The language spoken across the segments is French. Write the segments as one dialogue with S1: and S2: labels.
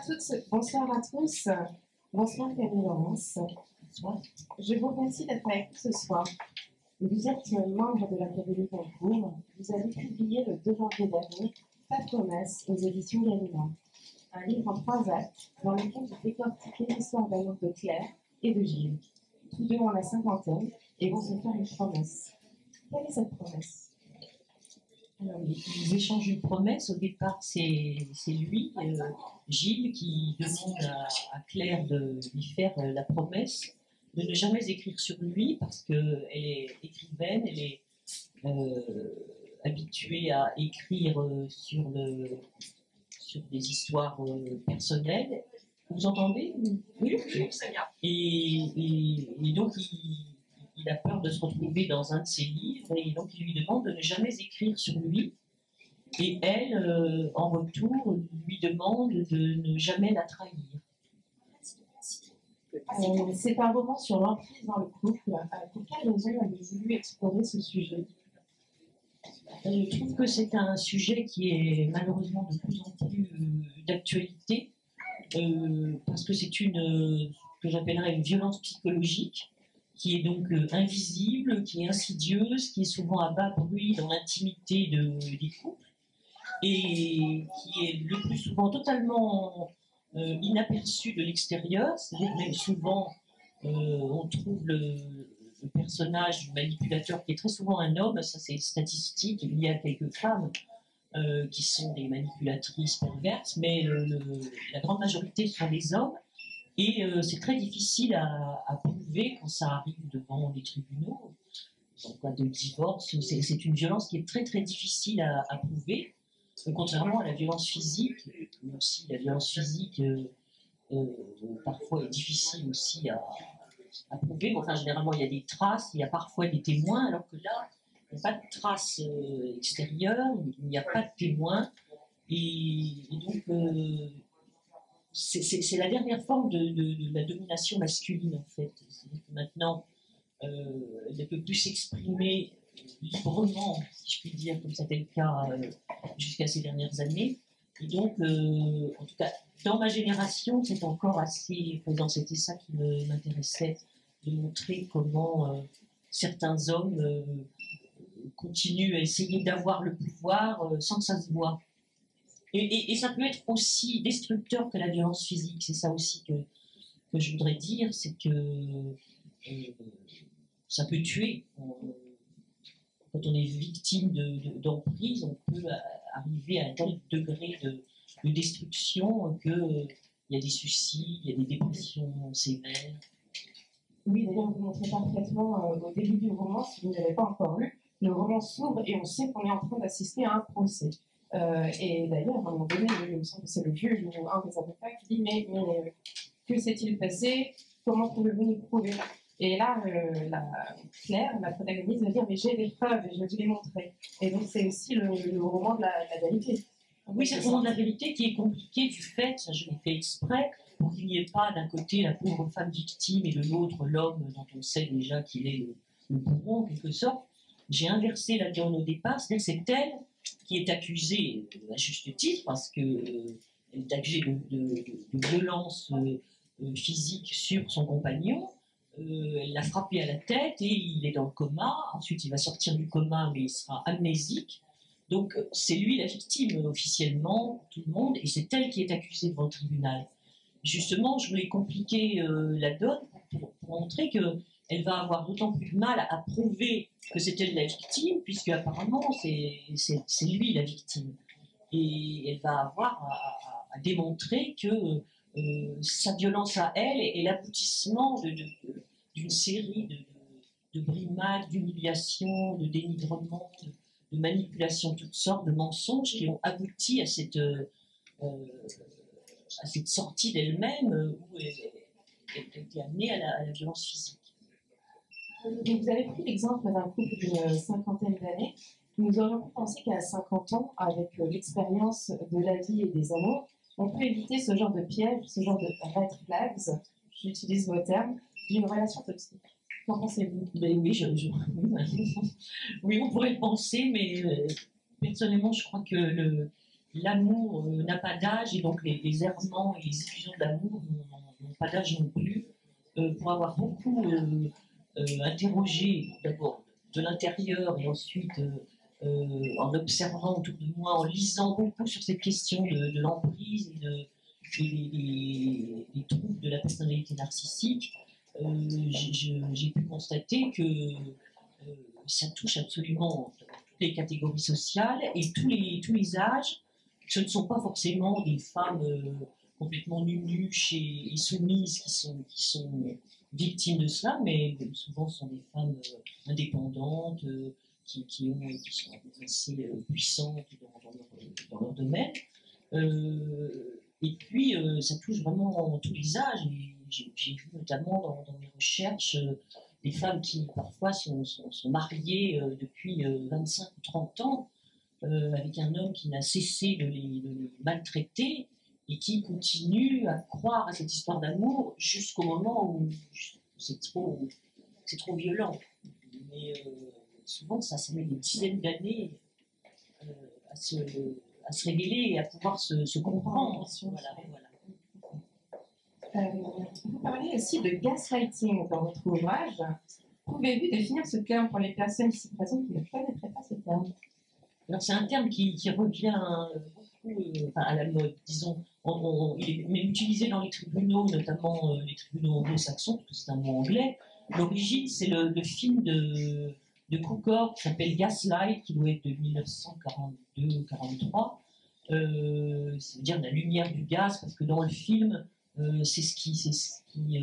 S1: toutes, bonsoir à tous. Bonsoir Camille Laurence. Bonsoir. Je vous remercie d'être avec nous ce soir. Vous êtes membre de l'Académie Goncourt. Vous avez publié le 2 janvier dernier Ta promesse aux éditions Gallimard, un livre en 3 actes dans lequel vous décortiquez l'histoire d'amour de Claire et de Gilles. Tous deux ont la cinquantaine et vont se faire une promesse. Quelle est cette promesse?
S2: Alors, ils échangent une promesse. Au départ, c'est lui, Gilles, qui demande à Claire de lui faire la promesse de ne jamais écrire sur lui parce qu'elle est écrivaine, elle est habituée à écrire sur des histoires personnelles. Vous entendez? Oui, c'est bien. Et donc, il a peur de se retrouver dans un de ses livres et donc il lui demande de ne jamais écrire sur lui. Et elle, en retour, lui demande de ne jamais la trahir.
S1: C'est un roman sur l'emprise dans le couple. Pour quelle raison avez-vous voulu explorer ce sujet?
S2: Je trouve que c'est un sujet qui est malheureusement de plus en plus d'actualité, parce que c'est ce que j'appellerais une violence psychologique, qui est donc invisible, qui est insidieuse, qui est souvent à bas bruit dans l'intimité des couples, et qui est le plus souvent totalement inaperçue de l'extérieur. C'est-à-dire que même souvent, on trouve le personnage du manipulateur qui est très souvent un homme, ça c'est statistique, il y a quelques femmes qui sont des manipulatrices perverses, mais la grande majorité sont des hommes. Et c'est très difficile à prouver quand ça arrive devant les tribunaux. En cas de divorce, c'est une violence qui est très très difficile à prouver, contrairement à la violence physique. Même si la violence physique parfois est difficile aussi à prouver. Enfin, généralement, il y a des traces, il y a parfois des témoins, alors que là, il n'y a pas de traces extérieures, il n'y a pas de témoins. Et donc, c'est la dernière forme de la domination masculine, en fait. C'est-à-dire que maintenant, elle ne peut plus s'exprimer librement, si je puis dire, comme c'était le cas jusqu'à ces dernières années. Et donc, en tout cas, dans ma génération, c'est encore assez présent. C'était ça qui m'intéressait, de montrer comment certains hommes continuent à essayer d'avoir le pouvoir sans que ça se voie. Et ça peut être aussi destructeur que la violence physique. C'est ça aussi que je voudrais dire, c'est que ça peut tuer. Quand on est victime d'emprise, on peut arriver à un tel degré de destruction qu'il y a des suicides, il y a des dépressions sévères.
S1: Oui, d'ailleurs, vous montrez parfaitement au début du roman, si vous ne l'avez pas encore lu, le roman s'ouvre et on sait qu'on est en train d'assister à un procès. Et d'ailleurs, à un moment donné, il me semble que c'est le juge ou un des avocats qui dit mais que s'est-il passé? Comment pouvez-vous nous prouver? Et là, Claire, la protagoniste, va dire mais j'ai des preuves et je vais vous les montrer. Et donc c'est aussi le roman de la vérité.
S2: Oui, c'est le roman de la vérité qui est compliqué du fait, ça je l'ai fait exprès, pour qu'il n'y ait pas d'un côté la pauvre femme victime et de l'autre l'homme dont on sait déjà qu'il est le bourreau en quelque sorte. J'ai inversé la donne au départ, c'est-à-dire que c'est elle qui est accusée à juste titre parce qu'elle est accusée de violence physique sur son compagnon. Elle l'a frappé à la tête et il est dans le coma. Ensuite, il va sortir du coma, mais il sera amnésique. Donc, c'est lui la victime officiellement, tout le monde, et c'est elle qui est accusée devant le tribunal. Justement, je voulais compliquer la donne pour montrer qu'elle va avoir d'autant plus de mal à prouver que c'est elle la victime, puisque apparemment c'est lui la victime. Et elle va avoir à démontrer que sa violence à elle est l'aboutissement d'une série de brimades, d'humiliations, de dénigrements, de manipulations, toutes sortes de mensonges qui ont abouti à cette sortie d'elle-même où elle était amenée à la violence physique.
S1: Vous avez pris l'exemple d'un couple d'une cinquantaine d'années. Nous aurions pu penser qu'à 50 ans, avec l'expérience de la vie et des amours, on peut éviter ce genre de piège, ce genre de red flags, j'utilise vos termes, d'une relation toxique. Qu'en pensez-vous?
S2: Ben oui, oui, on pourrait le penser, mais personnellement, je crois que l'amour n'a pas d'âge, et donc les errements et les illusions d'amour n'ont pas d'âge non plus. Pour avoir beaucoup interrogé, d'abord de l'intérieur, et ensuite en observant autour de moi, en lisant beaucoup sur cette question de l'emprise et des troubles de la personnalité narcissique, j'ai pu constater que ça touche absolument toutes les catégories sociales et tous les âges. Ce ne sont pas forcément des femmes complètement nunuches et soumises qui sont victimes de cela, mais souvent ce sont des femmes indépendantes qui sont assez puissantes dans leur domaine. Et puis ça touche vraiment tous les âges. Et j'ai vu notamment dans mes recherches des femmes qui parfois sont mariées depuis 25 ou 30 ans avec un homme qui n'a cessé de les maltraiter et qui continue à croire à cette histoire d'amour jusqu'au moment où c'est trop violent. Mais souvent, ça met des dizaines d'années à se révéler et à pouvoir se comprendre.
S1: Vous parlez aussi de gaslighting dans votre ouvrage. Pouvez-vous définir ce terme pour les personnes ici présentes qui ne connaîtraient pas ce terme?
S2: Alors, c'est un terme qui revient beaucoup à la mode, disons. Il est même utilisé dans les tribunaux, notamment les tribunaux anglo-saxons, parce que c'est un mot anglais. L'origine, c'est le film de Cukor qui s'appelle Gaslight, qui doit être de 1942-43. Ça veut dire la lumière du gaz, parce que dans le film, c'est ce qui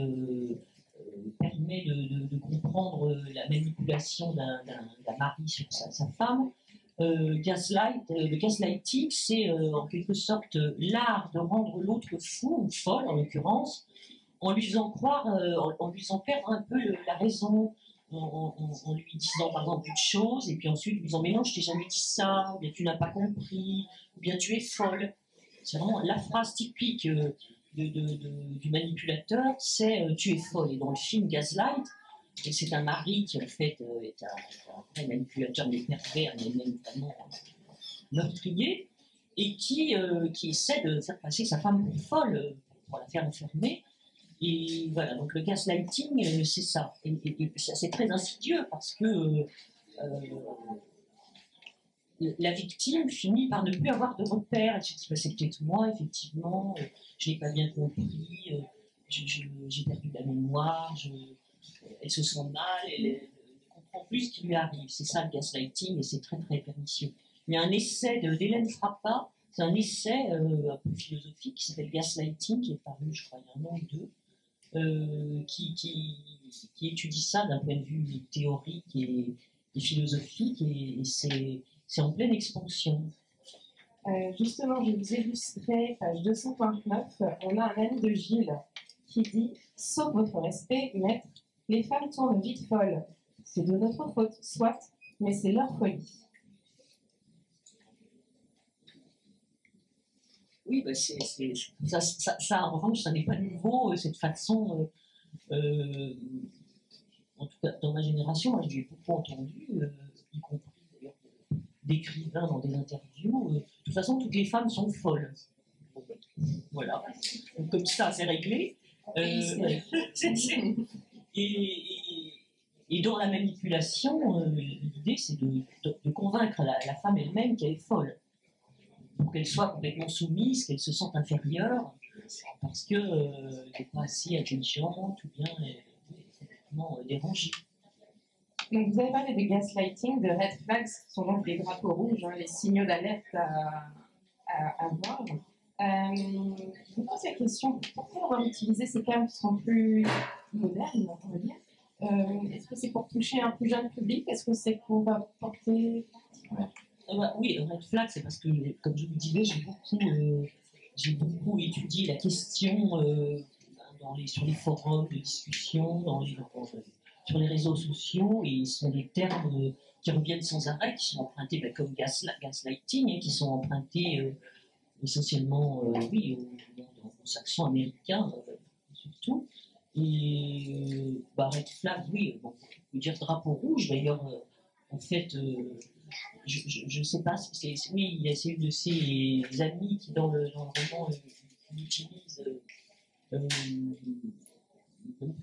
S2: permet de comprendre la manipulation d'un mari sur sa femme. Le gaslighting, c'est en quelque sorte l'art de rendre l'autre fou ou folle, en l'occurrence, en lui faisant croire, en lui faisant perdre un peu la raison, en lui disant par exemple une chose, et puis ensuite lui disant mais non, je t'ai jamais dit ça, ou bien tu n'as pas compris, ou bien tu es folle. C'est vraiment la phrase typique du manipulateur, c'est tu es folle. Et dans le film Gaslight, c'est un mari qui en fait est un vrai manipulateur, mais pervers, mais même vraiment meurtrier, et qui essaie de faire passer sa femme pour folle pour la faire enfermer. Et voilà, donc le gaslighting, c'est ça. Et c'est très insidieux parce que la victime finit par ne plus avoir de repères. Elle se dit, c'est peut-être moi, effectivement, je n'ai pas bien compris, j'ai perdu la mémoire, elle se sent mal, elle ne comprend plus ce qui lui arrive. C'est ça le gaslighting et c'est très très pernicieux. Il y a un essai d'Hélène Frappa, c'est un essai un peu philosophique qui s'appelle Gaslighting, qui est paru, je crois, il y a un an ou deux, qui étudie ça d'un point de vue théorique et philosophique, et c'est en pleine expansion.
S1: Justement, je vais vous illustrer, page 229, on a un ami de Gilles qui dit « Sauf votre respect, maître, les femmes tournent vite folles. C'est de notre faute, soit, mais c'est leur folie. »
S2: Oui, bah ça, en revanche, ça n'est pas nouveau, cette façon, en tout cas dans ma génération, moi, j'ai beaucoup entendu, y compris d'ailleurs d'écrivains dans des interviews, de toute façon, toutes les femmes sont folles. Bon, voilà, donc, comme ça, c'est réglé. Et dans la manipulation, l'idée, c'est de convaincre la femme elle-même qu'elle est folle, pour qu'elle soit complètement soumise, qu'elle se sente inférieure, parce qu'elle n'est pas assez intelligente ou bien complètement dérangée.
S1: Donc, vous avez parlé de gaslighting, de red flags, qui sont donc les drapeaux rouges, les signaux d'alerte à voir. Je vous pose la question, pourquoi avoir utilisé ces termes qui sont plus modernes, on va dire? Est-ce que c'est pour toucher un plus jeune public? Est-ce que c'est pour porter...
S2: Oui, red flag, c'est parce que, comme je vous disais, j'ai beaucoup étudié la question sur les forums de discussion, sur les réseaux sociaux, et ce sont des termes qui reviennent sans arrêt, qui sont empruntés comme gaslighting, qui sont empruntés essentiellement, oui, au monde anglo-saxon, américain, surtout. Et red flag, oui, on peut dire drapeau rouge, d'ailleurs. en fait, je ne sais pas, oui, c'est une de ses amies qui, dans le roman, l'utilise.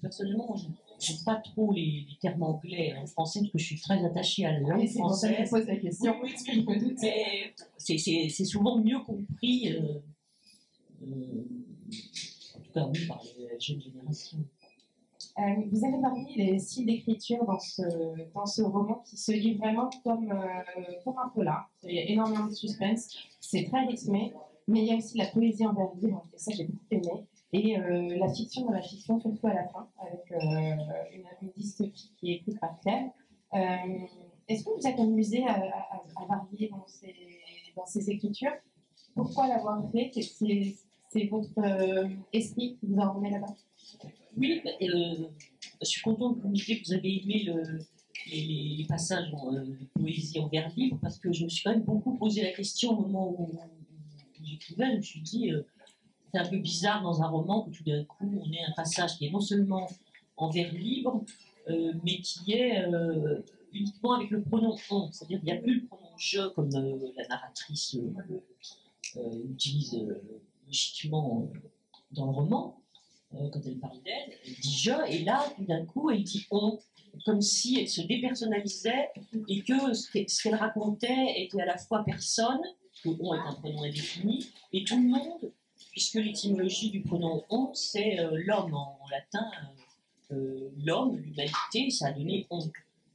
S2: Personnellement, je n'aime pas trop les termes anglais en français parce que je suis très attachée à la langue française.
S1: Je pose la question.
S2: Oui, je me doute. Mais c'est souvent mieux compris, en tout cas oui, par les jeunes générations.
S1: Vous avez parlé des styles d'écriture dans ce roman qui se lit vraiment comme un polar. Il y a énormément de suspense, c'est très rythmé, mais il y a aussi la poésie en vers libre, et ça j'ai beaucoup aimé. Et la fiction dans la fiction, surtout à la fin, avec une dystopie qui est écrite par Claire. Est-ce que vous êtes amusé à varier dans ces écritures? Pourquoi l'avoir fait? C'est votre esprit qui vous a emmené là-bas?
S2: Oui, je suis contente que vous me disiez que vous avez aimé les passages de poésie en vers libre, parce que je me suis quand même beaucoup posé la question au moment où j'écrivais. Je me suis dit, c'est un peu bizarre dans un roman que tout d'un coup on ait un passage qui est non seulement en vers libre, mais qui est uniquement avec le pronom on, c'est-à-dire qu'il n'y a plus le pronom je comme la narratrice utilise logiquement dans le roman. Quand elle parle d'elle, elle dit je, et là, tout d'un coup, elle dit on, comme si elle se dépersonnalisait et que ce qu'elle racontait était à la fois personne, que on est un pronom indéfini, et tout le monde, puisque l'étymologie du pronom on, c'est l'homme en latin, l'homme, l'humanité, ça a donné on.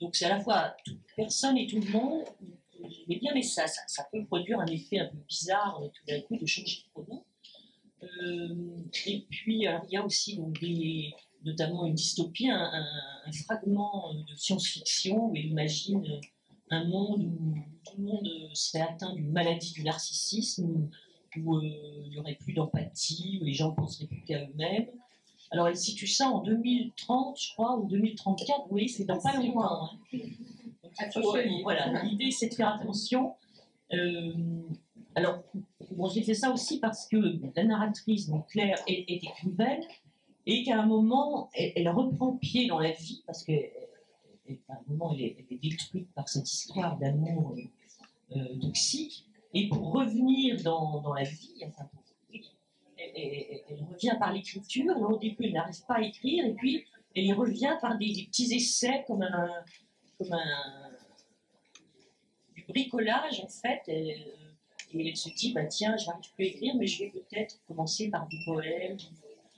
S2: Donc c'est à la fois toute personne et tout le monde. J'aimais bien, mais ça peut produire un effet un peu bizarre tout d'un coup de changer de pronom. Et puis, il y a aussi donc, notamment une dystopie, un fragment de science-fiction où elle imagine un monde où tout le monde serait atteint d'une maladie du narcissisme, où il n'y aurait plus d'empathie, où les gens ne penseraient plus qu'à eux-mêmes. Alors, elle situe ça en 2030, je crois, ou 2034, oui, c'est dans pas longtemps. Hein. Donc, voilà, l'idée, c'est de faire attention. Alors, bon, j'ai fait ça aussi parce que la narratrice, donc Claire, est écrivaine, et qu'à un moment, elle reprend pied dans la vie, parce qu'à un moment, elle est détruite par cette histoire d'amour toxique, et pour revenir dans la vie, enfin, elle revient par l'écriture. Alors, au début, elle n'arrive pas à écrire, et puis elle y revient par des petits essais, comme du bricolage, en fait. Et elle se dit, bah tiens, je n'arrive plus à écrire, mais je vais peut-être commencer par des poèmes,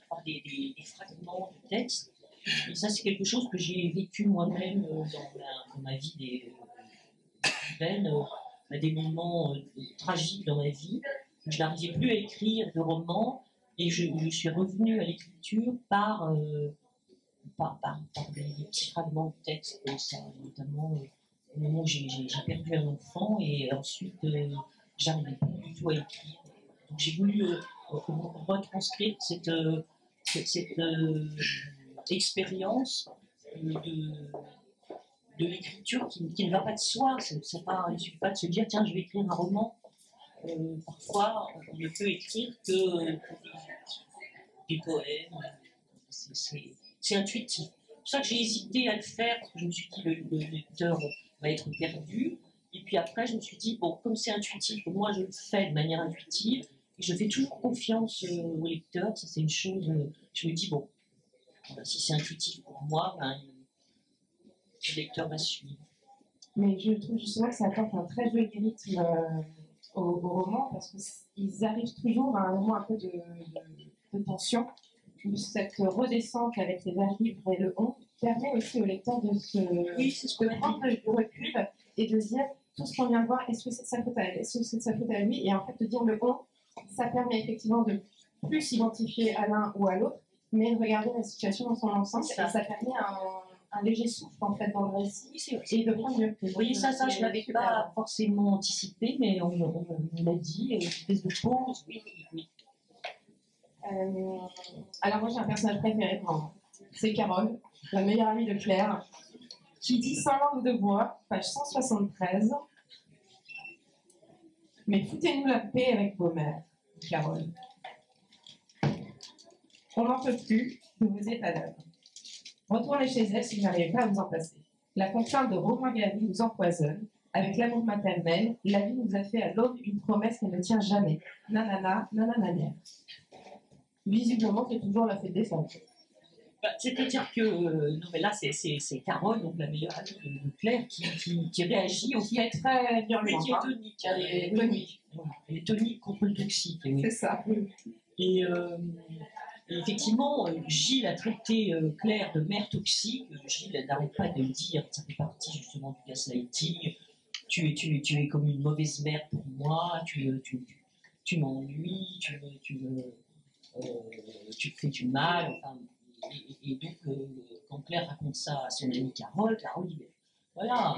S2: par des fragments de textes. Et ça, c'est quelque chose que j'ai vécu moi-même dans ma vie d'écrivaine, des moments tragiques dans ma vie. Je n'arrivais plus à écrire de romans, et je suis revenue à l'écriture par des petits fragments de textes comme ça, notamment au moment où j'ai perdu un enfant, et ensuite j'arrivais pas du tout à écrire. Donc j'ai voulu retranscrire cette expérience de l'écriture qui ne va pas de soi. Il ne suffit pas de se dire tiens, je vais écrire un roman. Parfois, on ne peut écrire que des poèmes. C'est intuitif. C'est pour ça que j'ai hésité à le faire, parce que je me suis dit le lecteur va être perdu. Et puis après, je me suis dit, bon, comme c'est intuitif, moi je le fais de manière intuitive, et je fais toujours confiance au lecteur, ça c'est une chose, je me dis, bon, si c'est intuitif pour moi, ben, le lecteur va suivre.
S1: Mais je trouve justement que ça apporte un très joli rythme au roman, parce qu'ils arrivent toujours à un moment un peu de tension, où cette redescente avec les vers libres et le on permet aussi au lecteur de prendre du recul et de se dire tout ce qu'on vient de voir, est-ce que c'est de sa faute à elle, est-ce que c'est de sa faute à lui, et en fait de dire le on, ça permet effectivement de plus s'identifier à l'un ou à l'autre, mais de regarder la situation dans son ensemble, et ça permet un léger souffle en fait dans le récit, et de prendre du recul.
S2: Vous voyez, ça je ne l'avais pas forcément anticipé, mais on l'a dit, une espèce de pause, oui.
S1: Alors moi j'ai un personnage préféré pour moi, c'est Carole, la meilleure amie de Claire, qui dit sans langue de bois, page 173. Mais foutez-nous la paix avec vos mères, Carole. On n'en peut plus de vos états d'âme. Retournez chez elle si vous n'arrivez pas à vous en passer. La contrainte de Romain Gary nous empoisonne. Avec l'amour maternel, la vie nous a fait à l'aube une promesse qu'elle ne tient jamais. Nanana, nanana. Visiblement, c'est toujours la fête des femmes.
S2: Bah, c'est-à-dire que, non mais là c'est Carole, donc la meilleure amie de Claire, qui réagit au
S1: Qui est très virulente.
S2: qui est tonique.
S1: Elle est tonique.
S2: Voilà. Elle est tonique contre le toxique. Oui.
S1: C'est ça.
S2: Et effectivement, Gilles a traité Claire de mère toxique. Gilles n'arrête pas de le dire, ça fait partie justement du gaslighting. Tu es comme une mauvaise mère pour moi, tu m'ennuies, tu me fais du mal. Enfin, et donc, quand Claire raconte ça à son amie Carole, Carole dit voilà,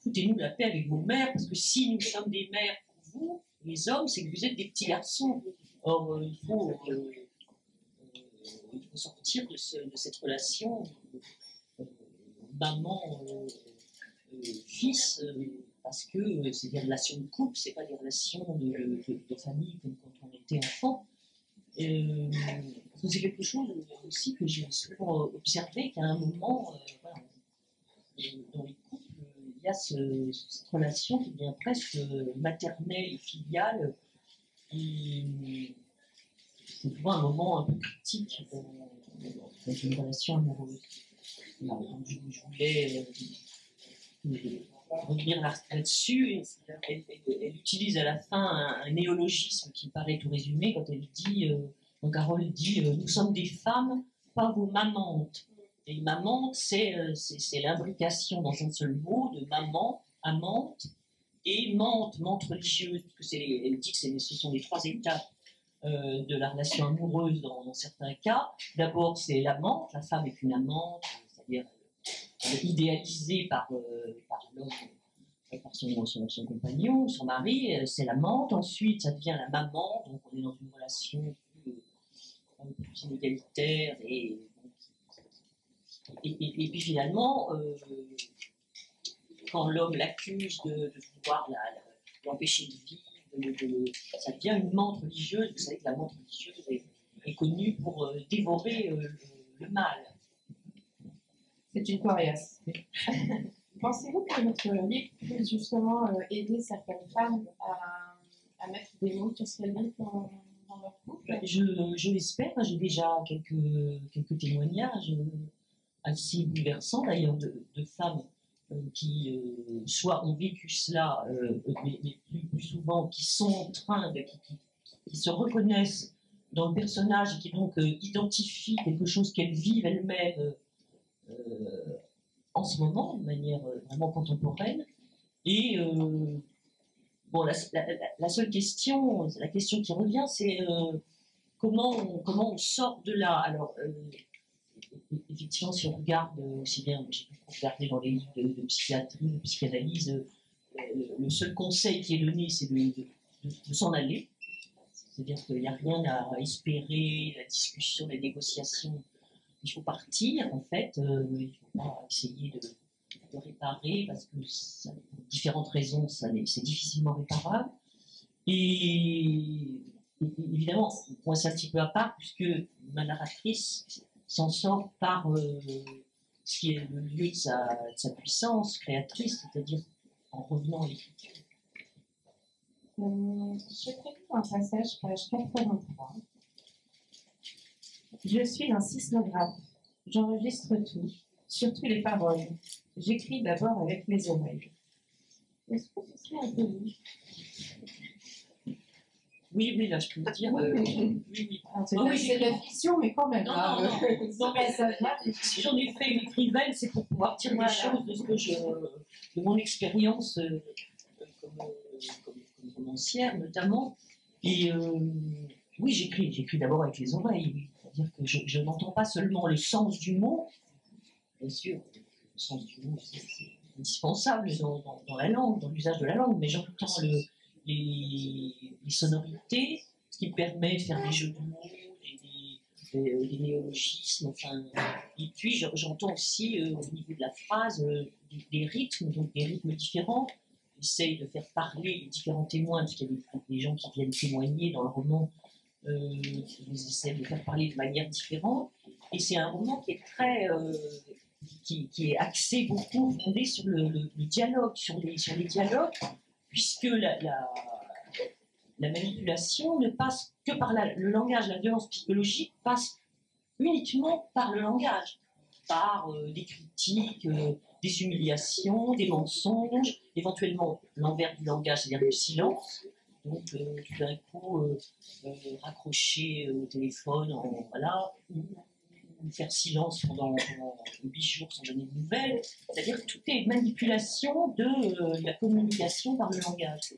S2: foutez-nous la paix avec vos mères, parce que si nous sommes des mères pour vous, les hommes, c'est que vous êtes des petits garçons. Or, il faut sortir de cette relation maman-fils, parce que c'est des relations de couple, c'est pas des relations de famille comme quand on était enfant. Parce que c'est quelque chose aussi que j'ai souvent observé qu'à un moment, voilà, dans les couples, il y a cette relation qui devient presque maternelle et filiale. Et c'est souvent un moment un peu critique dans une relation amoureuse. Là, donc je voulais revenir là-dessus. Elle utilise à la fin un néologisme qui me paraît tout résumé quand elle dit, quand Carole dit nous sommes des femmes, pas vos mamantes. Et mamante, c'est l'imbrication dans un seul mot de maman, amante, et menthe religieuse, parce que elle dit que ce sont les trois étapes de la relation amoureuse dans certains cas. D'abord, c'est l'amante, la femme est une amante, c'est-à-dire idéalisée par l'homme, par son compagnon, son mari, c'est l'amante. Ensuite, ça devient la maman, donc on est dans une relation plus inégalitaire et puis finalement, quand l'homme l'accuse de vouloir l'empêcher de vivre, ça devient une menthe religieuse. Vous savez que la menthe religieuse est connue pour dévorer le mal.
S1: C'est une coriace. Pensez-vous que notre livre peut justement aider certaines femmes à mettre des mots sur ce qu'elles vivent dans leur couple?
S2: Je l'espère. J'ai déjà quelques témoignages assez bouleversants d'ailleurs de femmes qui soit ont vécu cela, mais plus souvent qui sont en train qui se reconnaissent dans le personnage et qui donc identifient quelque chose qu'elles vivent elles-mêmes en ce moment, de manière vraiment contemporaine. Et bon, la seule question, la question qui revient, c'est comment on sort de là. Alors, effectivement, si on regarde aussi bien, j'ai pu regarder dans les livres de psychiatrie, de psychanalyse, le seul conseil qui est donné, c'est de s'en aller. C'est-à-dire qu'il n'y a rien à espérer, la discussion, les négociations. Il faut partir, en fait. Il ne faut pas essayer de réparer, parce que pour différentes raisons, c'est difficilement réparable. Et évidemment, moi, c'est un petit peu à part, puisque ma narratrice s'en sort par ce qui est le lieu de sa puissance créatrice, c'est-à-dire en revenant à l'écriture.
S1: Je préfère un passage, page 83. Je suis un sismographe. J'enregistre tout, surtout les paroles. J'écris d'abord avec les oreilles. Est-ce que ce serait un peu lu?
S2: Oui, là, je peux le dire. Oui.
S1: C'est de la fiction, mais quand même.
S2: Non, mais si j'en ai fait une écrivaine, c'est pour pouvoir tirer des choses de mon expérience comme romancière, notamment. Et oui, j'écris d'abord avec les oreilles. Oui. C'est-à-dire que je n'entends pas seulement le sens du mot, bien sûr, le sens du mot, c'est indispensable dans la langue, dans l'usage de la langue, mais j'entends les sonorités, ce qui me permet de faire des jeux de mots, des néologismes, enfin, et puis j'entends aussi au niveau de la phrase des rythmes, donc des rythmes différents. J'essaye de faire parler les différents témoins, parce qu'il y a des gens qui viennent témoigner dans le roman, ils essaient de faire parler de manière différente, et c'est un roman qui est très qui est axé beaucoup, fondé sur le dialogue, sur les dialogues, puisque la manipulation ne passe que par le langage. La violence psychologique passe uniquement par le langage, par des critiques, des humiliations, des mensonges, éventuellement l'envers du langage, c'est-à-dire le silence. Donc, tout d'un coup, raccrocher au téléphone, voilà, ou faire silence pendant 8 jours sans donner de nouvelles. C'est-à-dire que tout est manipulation de la communication par le langage.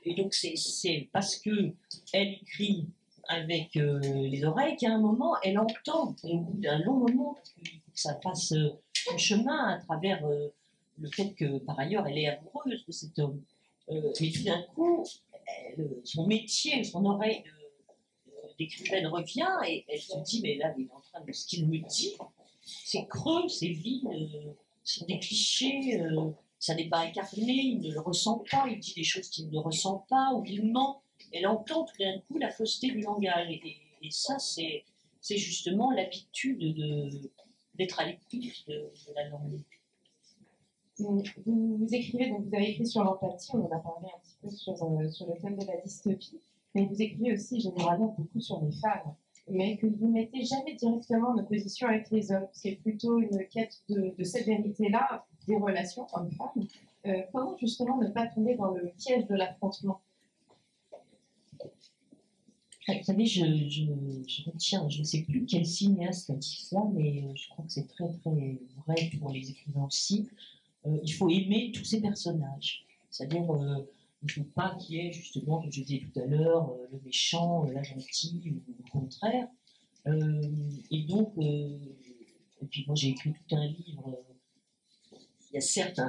S2: Et donc, c'est parce qu'elle écrit avec les oreilles qu'à un moment, elle entend, et au bout d'un long moment, parce qu'il faut que ça fasse un chemin à travers le fait que, par ailleurs, elle est amoureuse de cet homme. Mais tout d'un coup, son métier, son oreille d'écrivaine revient et elle se dit, mais là, il est en train de ce qu'il me dit, c'est creux, c'est vide, ce sont des clichés, ça n'est pas incarné, il ne le ressent pas, il dit des choses qu'il ne ressent pas, ou il ment. Elle entend tout d'un coup la fausseté du langage. Et ça, c'est justement l'habitude d'être à l'écoute de la langue.
S1: Vous écrivez, donc vous avez écrit sur l'empathie, on en a parlé un petit peu sur le thème de la dystopie, mais vous écrivez aussi généralement beaucoup sur les femmes, mais que vous ne mettez jamais directement en opposition avec les hommes. C'est plutôt une quête de cette vérité-là, des relations hommes-femmes. Comment justement ne pas tomber dans le piège de l'affrontement?
S2: Vous savez, je retiens, je ne sais plus quel cinéaste a dit ça, mais je crois que c'est très très vrai pour les écrivains aussi. Il faut aimer tous ces personnages. C'est-à-dire, il ne faut pas qu'il y ait justement, comme je disais tout à l'heure, le méchant, la gentille, ou le contraire. Et donc, et puis moi j'ai écrit tout un livre, il y a certes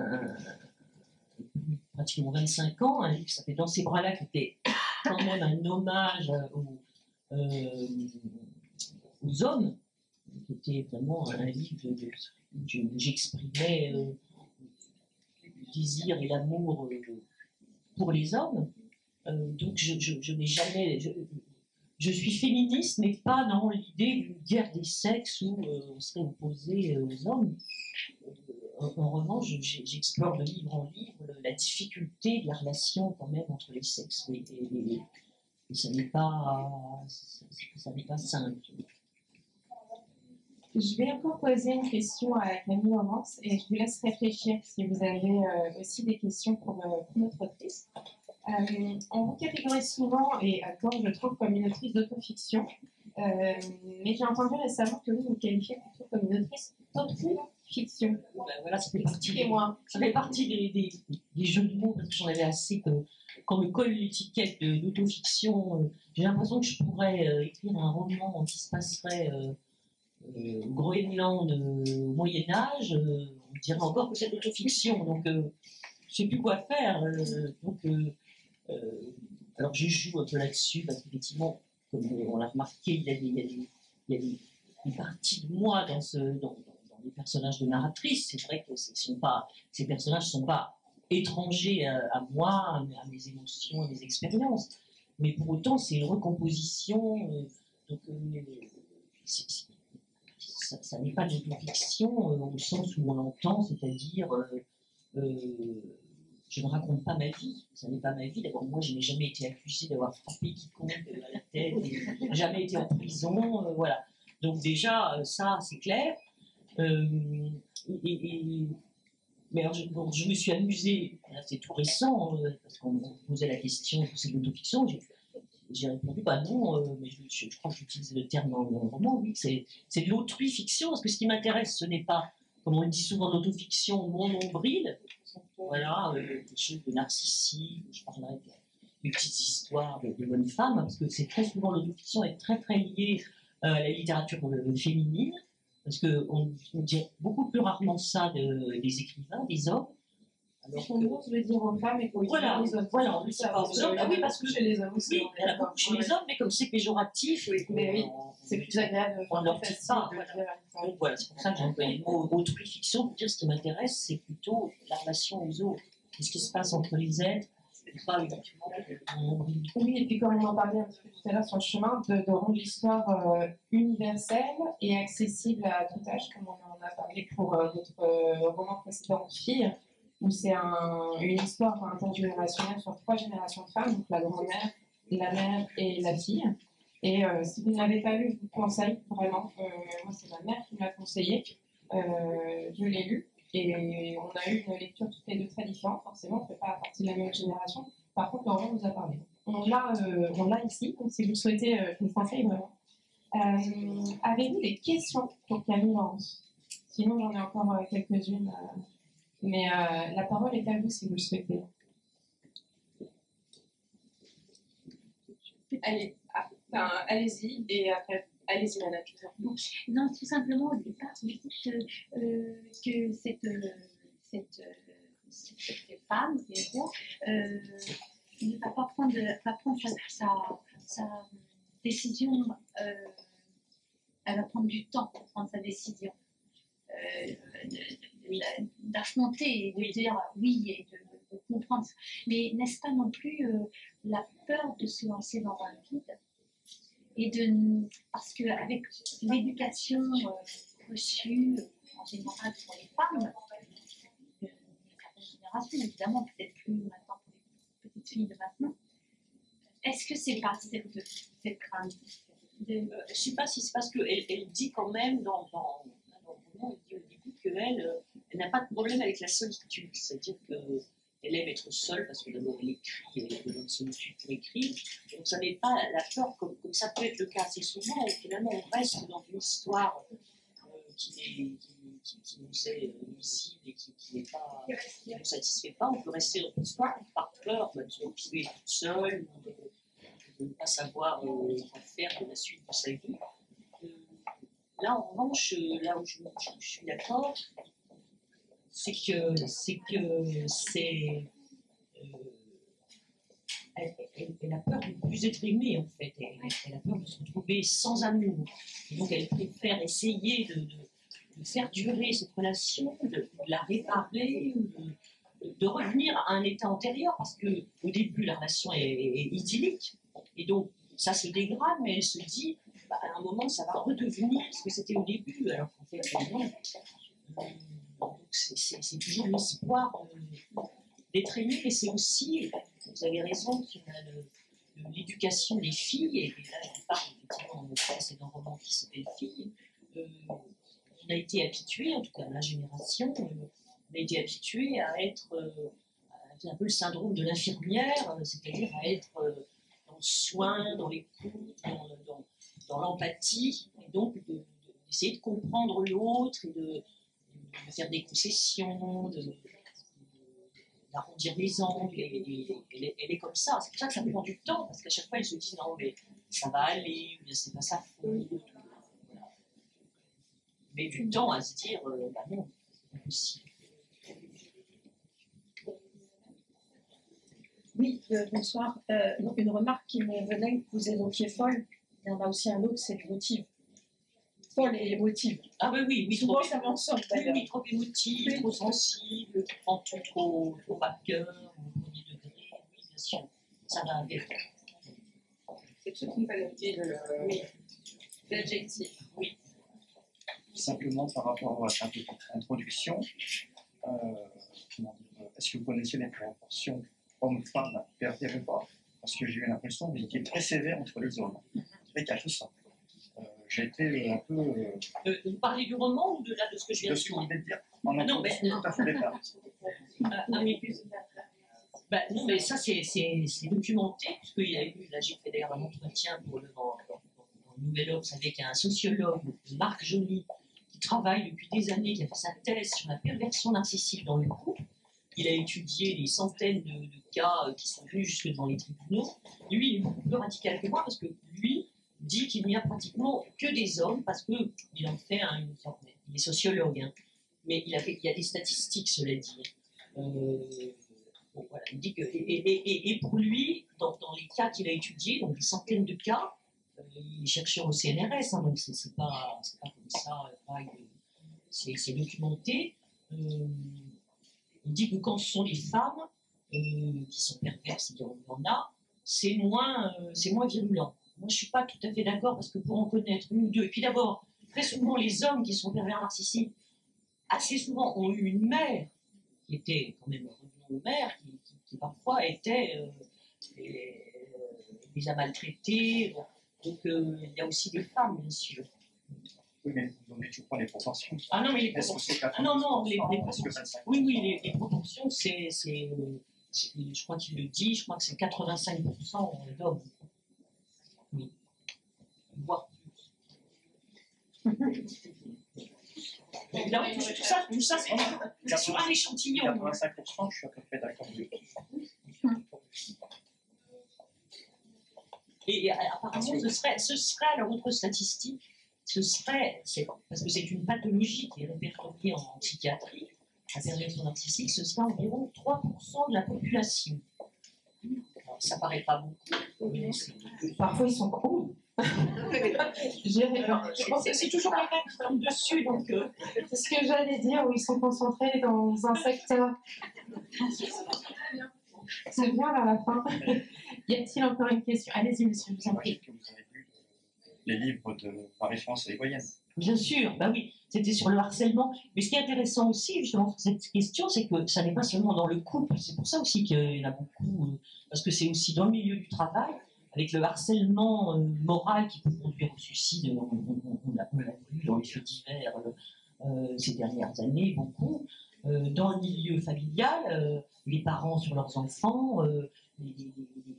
S2: pratiquement 25 ans, un livre qui s'appelait Dans ces bras-là, qui était quand même un hommage aux hommes, qui était vraiment un livre où j'exprimais le désir et l'amour pour les hommes. Donc je n'ai jamais... Je suis féministe, mais pas dans l'idée d'une guerre des sexes où on serait opposé aux hommes. En revanche, j'explore de livre en livre la difficulté de la relation quand même entre les sexes. Et ça n'est pas simple.
S1: Je vais encore poser une question à Camille Laurence et je vous laisse réfléchir si vous avez aussi des questions pour notre autrice. On vous catégorise souvent, et à tort je trouve, comme une autrice d'autofiction, mais j'ai entendu récemment que vous qualifiez plutôt comme une autrice d'autofiction.
S2: Ben voilà, ça fait partie des jeux de mots, parce que j'en avais assez qu'on me colle l'étiquette d'autofiction. J'ai l'impression que je pourrais écrire un roman qui se passerait au Groenland au Moyen-Âge, on dirait encore que c'est d'autofiction, donc je ne sais plus quoi faire. Alors je joue un peu là-dessus, parce qu'effectivement, comme on l'a remarqué, il y a une partie de moi dans les personnages de narratrice. C'est vrai que ces personnages ne sont pas étrangers à moi, à mes émotions, à mes expériences, mais pour autant c'est une recomposition, donc ça n'est pas de l'autofiction au sens où on l'entend, c'est-à-dire je ne raconte pas ma vie, ça n'est pas ma vie. D'abord, moi, je n'ai jamais été accusée d'avoir frappé quiconque à la tête, et jamais été en prison, voilà. Donc déjà, ça, c'est clair. Mais alors, je me suis amusée, c'est tout récent, parce qu'on me posait la question, c'est de l'autofiction, j'ai répondu, bah non, mais je crois que j'utilise le terme dans mon roman, oui, c'est de l'autofiction, parce que ce qui m'intéresse, ce n'est pas, comme on dit souvent, l'autofiction, mon nombril, voilà, des choses de narcissique, je parlerai des petites histoires de bonnes femmes, parce que c'est très souvent, l'autofiction est très très liée à la littérature féminine, parce qu'on dit beaucoup plus rarement ça des écrivains, des hommes.
S1: Alors, je veux dire aux femmes et aux
S2: voilà,
S1: les hommes.
S2: Voilà, on ne dit pas aux hommes. Ah oui, parce que
S1: chez les hommes aussi.
S2: Oui, il y en a beaucoup chez les hommes, mais comme c'est péjoratif,
S1: mais oui, c'est plus agréable.
S2: On ne leur dit pas. Donc voilà, c'est pour ça que j'ai employé le mot autrifiction pour dire ce qui m'intéresse, c'est plutôt la relation aux autres. Qu'est-ce qui se passe entre les êtres, C'est pas uniquement mon nombril.
S1: Oui, et puis comme on en parlait un petit peu tout à l'heure sur le chemin, de rendre l'histoire universelle et accessible à tout âge, comme on en a parlé pour notre roman précédent Fille, où c'est une histoire intergénérationnelle sur 3 générations de femmes, donc la grand-mère, la mère et la fille. Et si vous ne l'avez pas lu, je vous conseille vraiment. Moi, c'est ma mère qui me l'a conseillé. Je l'ai lu. Et on a eu une lecture toutes les deux très différente. Forcément, on ne fait pas partie de la même génération. Par contre, Laurent nous a parlé. On l'a ici, donc si vous souhaitez, je vous le conseille vraiment. Avez-vous des questions pour Camille Laurence? Sinon, j'en ai encore quelques-unes. Mais la parole est à vous si vous le souhaitez. Allez, allez-y, et après, allez-y, madame.
S3: Non, tout simplement, au départ, je dis que cette femme, héros, ne va pas prendre sa décision, elle va prendre du temps pour prendre sa décision, d'affronter et de dire oui et de comprendre. Mais n'est-ce pas non plus la peur de se lancer dans un vide? Et parce qu'avec l'éducation reçue en général pour les femmes, de la génération, évidemment, peut-être plus maintenant pour les petites filles de maintenant, est-ce que c'est pas cette crainte
S2: Je ne sais pas si c'est parce qu'elle dit quand même dans le roman, elle dit au début qu'elle n'a pas de problème avec la solitude, c'est-à-dire qu'elle aime être seule parce que d'abord elle écrit, elle a besoin de solitude pour écrire, donc ça n'est pas la peur comme ça peut être le cas assez souvent, où finalement on reste dans une histoire qui nous est visible et qui ne nous satisfait pas, on peut rester dans une histoire par peur de se retrouver toute seule, de ne pas savoir quoi faire de la suite de sa vie. Là, en revanche, là où je suis d'accord, c'est que elle a peur de ne plus être aimée, en fait. Elle a peur de se retrouver sans amour. Et donc, elle préfère essayer de faire durer cette relation, de la réparer, de revenir à un état antérieur, parce qu'au début, la relation est idyllique. Et donc, ça se dégrade, mais elle se dit, à un moment, ça va redevenir ce que c'était au début, alors qu'en fait, c'est toujours l'espoir d'être aimé, mais c'est aussi, vous avez raison, sur l'éducation des filles, et là, je parle effectivement dans le précédent roman qui s'appelle Filles. On a été habitué, en tout cas ma génération, on a été habitué à être un peu le syndrome de l'infirmière, c'est-à-dire à être dans le soin, dans l'écoute, dans l'empathie, et donc d'essayer de comprendre l'autre et de faire des concessions, d'arrondir les angles, elle est comme ça. C'est pour ça que ça prend du temps, parce qu'à chaque fois elle se dit non mais ça va aller, ou bien c'est pas sa faute. Voilà. Mais du temps à se dire bah non, c'est pas possible.
S4: Oui, bonsoir. Une remarque qui me venait, que vous évoquiez folle. Il y en a aussi un autre, c'est émotive. Folle et émotive.
S2: Ah oui,
S4: souvent ça m'ensemble d'ailleurs.
S2: Oui, trop émotive, trop sensible, qui prend tout trop à cœur, au premier degré, oui, bien sûr, ça va avec.
S1: C'est toute une qualité de l'adjectif.
S2: Oui.
S5: Simplement par rapport à cette introduction, est-ce que vous connaissez les proportions hommes-femmes pervers ou pas? Parce que j'ai eu l'impression que vous étiez très sévère entre les hommes. C'est qu'il y a tout ça. J'ai été un peu.
S2: Vous parlez du roman ou de ce que je viens de dire?
S5: De ce que vous venez de dire. En
S2: non, mais
S5: tout à fait d'accord.
S2: Non, mais ça, c'est documenté, puisqu'il y a eu, là, j'ai fait d'ailleurs un entretien dans le Nouvel Obs avec un sociologue, Marc Joly, qui travaille depuis des années, qui a fait sa thèse sur la perversion narcissique dans le couple. Il a étudié des centaines de cas qui sont venus jusque devant les tribunaux. Lui, il est beaucoup plus radical que moi, parce que lui dit qu'il n'y a pratiquement que des hommes, parce qu'il en fait une sorte, il est sociologue, hein, mais il y a des statistiques, cela dit. Bon, voilà, il dit que, et pour lui, dans les cas qu'il a étudiés, donc des centaines de cas, il est chercheur au CNRS, hein, donc c'est pas comme ça, c'est documenté. Il dit que quand ce sont les femmes, qui sont perverses, il y en a, c'est moins virulent. Moi, je ne suis pas tout à fait d'accord parce que pour en connaître une ou deux, et puis d'abord, très souvent, les hommes qui sont pervers narcissiques, assez souvent, ont eu une mère qui était quand même une mère qui parfois les a maltraités. Bon. Donc, il y a aussi des femmes, bien sûr.
S5: Oui, mais vous donnez toujours pas les proportions.
S2: Ah non, mais les
S5: Est-ce que
S2: proportions.
S5: c'est
S2: Ah non, non, les
S5: Est-ce que
S2: proportions.
S5: 25
S2: Oui, les proportions, je crois qu'il le dit, je crois que c'est 85% d'hommes. Oui. Voire plus. Là, tout ça, c'est sur un échantillon.
S5: 85%, je suis à peu près d'accord.
S2: Et apparemment, ce serait alors autre statistique, parce que c'est une pathologie qui est répertoriée en psychiatrie, la perversion narcissique, ce serait environ 3% de la population. Alors, ça paraît pas beaucoup, mais
S1: Parfois, ils sont cons. Je pense que c'est toujours les mêmes qui tombent dessus, donc c'est ce que j'allais dire, où ils sont concentrés dans un secteur. C'est bien vers la fin. Y a-t-il encore une question? Allez-y, monsieur, je vous en prie.
S5: Est-ce que vous avez lu les livres de Marie-France Légoyenne?
S2: bien sûr, bah oui, c'était sur le harcèlement. Mais ce qui est intéressant aussi, justement, sur cette question, c'est que ça n'est pas seulement dans le couple. C'est pour ça aussi qu'il y en a beaucoup, parce que c'est aussi dans le milieu du travail, avec le harcèlement moral qui peut conduire au suicide. On l'a vu dans les faits divers ces dernières années, beaucoup. Dans le milieu familial, les parents sur leurs enfants, les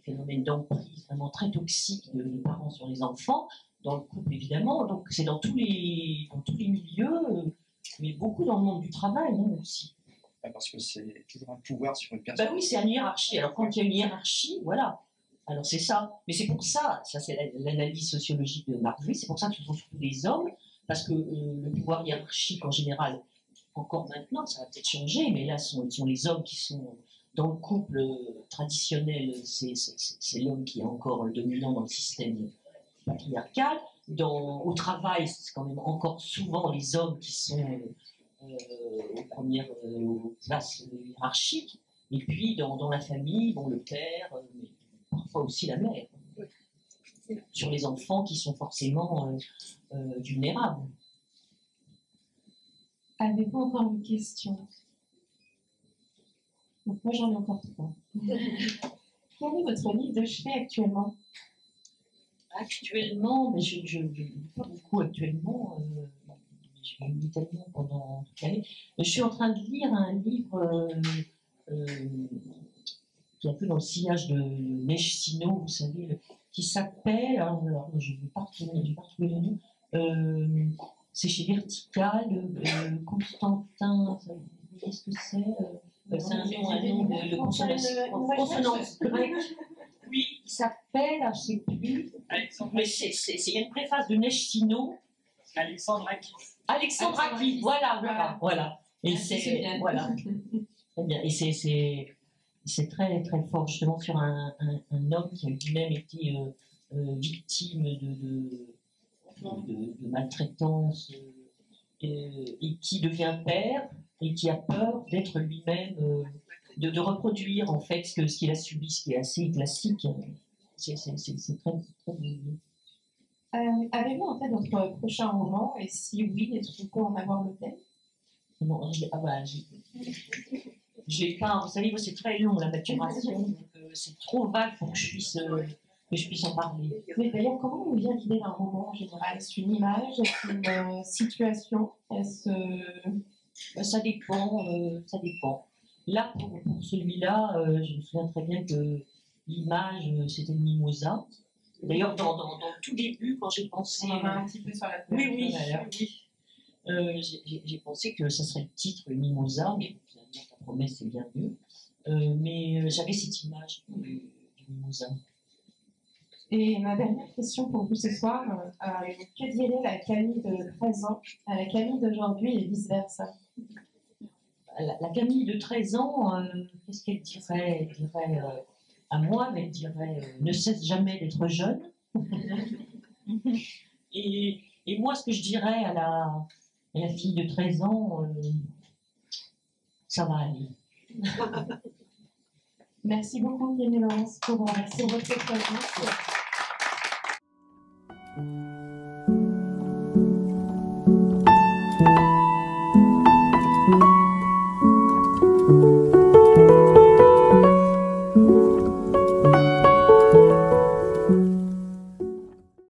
S2: phénomènes d'emprise vraiment très toxiques de parents sur les enfants, dans le couple évidemment, donc c'est dans tous les milieux, mais beaucoup dans le monde du travail aussi.
S5: Parce que c'est toujours un pouvoir sur une personne.
S2: Ben oui, c'est une hiérarchie. Alors quand il y a une hiérarchie, voilà. Alors c'est ça. Mais c'est pour ça, ça c'est l'analyse sociologique de Marguerite, c'est pour ça que ce sont surtout des hommes, parce que le pouvoir hiérarchique en général, encore maintenant, ça va peut-être changer, mais là ce sont les hommes qui sont dans le couple traditionnel, c'est l'homme qui est encore le dominant dans le système patriarcal. Au travail, c'est quand même encore souvent les hommes qui sont aux premières places hiérarchiques. Et puis dans la famille, bon, le père, mais parfois aussi la mère. Sur les enfants qui sont forcément vulnérables.
S1: Avez-vous encore une question? Donc, moi, j'en ai encore trois. Quel est votre livre de chevet actuellement?
S2: Actuellement, mais je ne lis pas beaucoup actuellement. Je lis tellement pendant toute l'année. Je suis en train de lire un livre qui est un peu dans le sillage de Neige-Sino, vous savez, qui s'appelle, alors je ne vais pas retrouver le nom, c'est chez Vertical, Constantin, vous voyez ce que c'est? C'est un nom de consonance grecque. Oui, il s'appelle, je ne sais plus, mais il y a une préface de Neige-Sino. Alexandre Aki, voilà. Et c'est, voilà. Très bien. Et c'est très, très fort, justement, sur un homme qui a lui-même été victime de maltraitance et qui devient père et qui a peur d'être lui-même, de reproduire, en fait, ce qu'il a subi, ce qui est assez classique. C'est très, très bien.
S1: Avez-vous en tête votre prochain roman? Et si oui, est-ce qu'on peut en avoir le thème?
S2: Non, je l'ai pas. Vous savez, moi, c'est très long, la maturation. Donc, c'est trop vague pour que je puisse en parler.
S1: Mais d'ailleurs, comment vous vient l'idée d'un roman en général? Est-ce une image? Est-ce une situation?
S2: Ça dépend, ça dépend. Là, pour celui-là, je me souviens très bien que l'image, c'était le mimosa. D'ailleurs, dans le tout début, quand j'ai pensé...
S1: On en a un petit peu sur la tête.
S2: Oui. J'ai pensé que ça serait le titre, le mimosa, mais finalement, ta promesse, c'est bien mieux. Mais j'avais cette image du mimosa.
S1: Et ma dernière question pour vous ce soir, que dirait la Camille de 13 ans à la Camille d'aujourd'hui et vice-versa?
S2: La Camille de 13 ans, qu'est-ce qu'elle dirait? Elle dirait à moi, mais elle dirait ne cesse jamais d'être jeune. et moi, ce que je dirais à la fille de 13 ans, ça va aller.
S1: Merci beaucoup, Yann et Laurence, pour votre présence.
S6: Thank you.